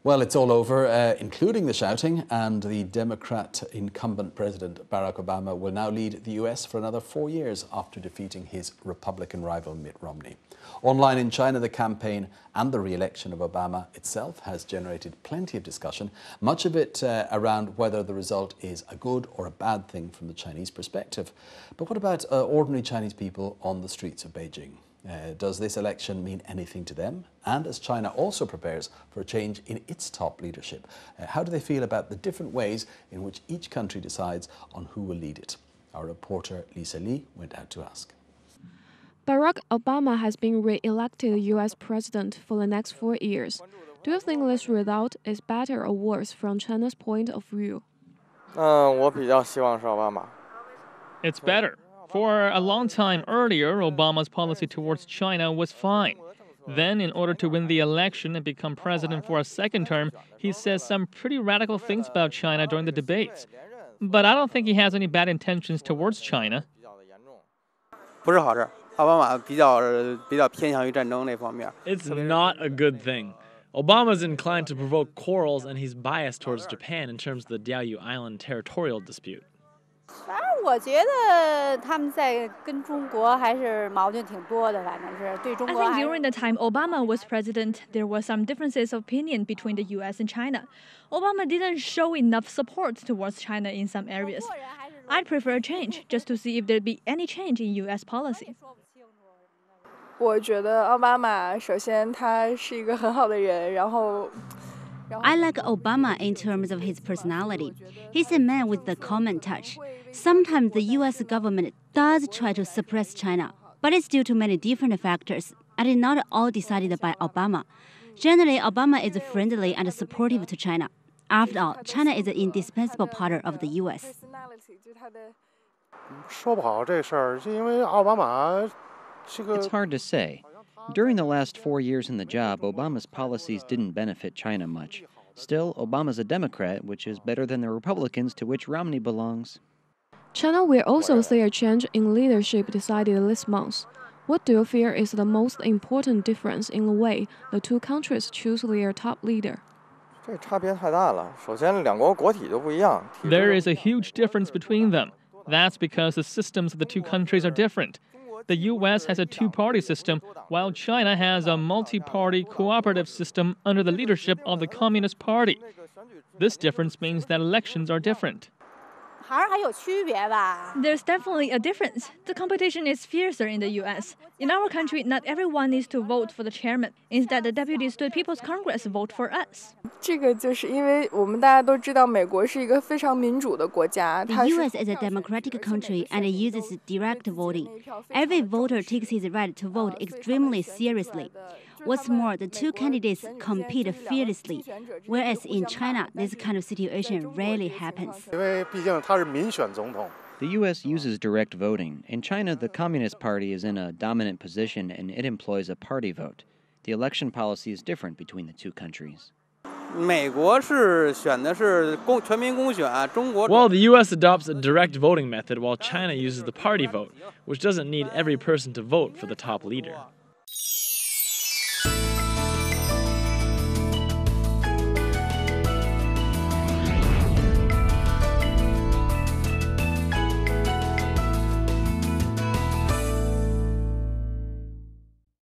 Well, it's all over, including the shouting, and the Democrat incumbent President Barack Obama will now lead the US for another 4 years after defeating his Republican rival Mitt Romney. Online in China, the campaign and the re-election of Obama itself has generated plenty of discussion, much of it around whether the result is a good or a bad thing from the Chinese perspective. But what about ordinary Chinese people on the streets of Beijing? Does this election mean anything to them? And as China also prepares for a change in its top leadership, how do they feel about the different ways in which each country decides on who will lead it? Our reporter Lisa Lee went out to ask. Barack Obama has been re-elected US president for the next 4 years. Do you think this result is better or worse from China's point of view? 我比较希望是奥巴马。 It's better. For a long time earlier, Obama's policy towards China was fine. Then, in order to win the election and become president for a second term, he says some pretty radical things about China during the debates. But I don't think he has any bad intentions towards China. 不是好事，奥巴马比较偏向于战争那方面。 It's not a good thing. Obama's inclined to provoke quarrels, and he's biased towards Japan in terms of the Diaoyu Island territorial dispute. 反正我觉得他们在跟中国还是矛盾挺多的，反正是对中国。 I think during the time Obama was president, there were some differences of opinion between the U.S. and China. Obama didn't show enough support towards China in some areas. I'd prefer a change, just to see if there'd be any change in U.S. policy. 我觉得奥巴马首先他是一个很好的人，然后。 I like Obama in terms of his personality. He's a man with the common touch. Sometimes the U.S. government does try to suppress China, but it's due to many different factors, and it's not all decided by Obama. Generally, Obama is friendly and supportive to China. After all, China is an indispensable part of the U.S. 说不好这事儿，就因为奥巴马是个。 It's hard to say. During the last 4 years in the job, Obama's policies didn't benefit China much. Still, Obama's a Democrat, which is better than the Republicans to which Romney belongs. China will also see a change in leadership decided this month. What do you fear is the most important difference in the way the two countries choose their top leader? 这差别太大了。首先，两国国体就不一样。 There is a huge difference between them. That's because the systems of the two countries are different. The U.S. has a two-party system, while China has a multi-party cooperative system under the leadership of the Communist Party. This difference means that elections are different. 还是还有区别吧。 There's definitely a difference. The competition is fiercer in the U.S. In our country, not everyone needs to vote for the chairman. Instead, the deputies to the People's Congress vote for us. 这个就是因为我们大家都知道，美国是一个非常民主的国家。 The U.S. is a democratic country and it uses direct voting. Every voter takes his right to vote extremely seriously. What's more, the two candidates compete fearlessly, whereas in China, this kind of situation rarely happens. 因为毕竟他是民选总统。 The U.S. uses direct voting. In China, the Communist Party is in a dominant position and it employs a party vote. The election policy is different between the two countries. 美国是选的是全民公选，中国。 Well, the U.S. adopts a direct voting method while China uses the party vote, which doesn't need every person to vote for the top leader.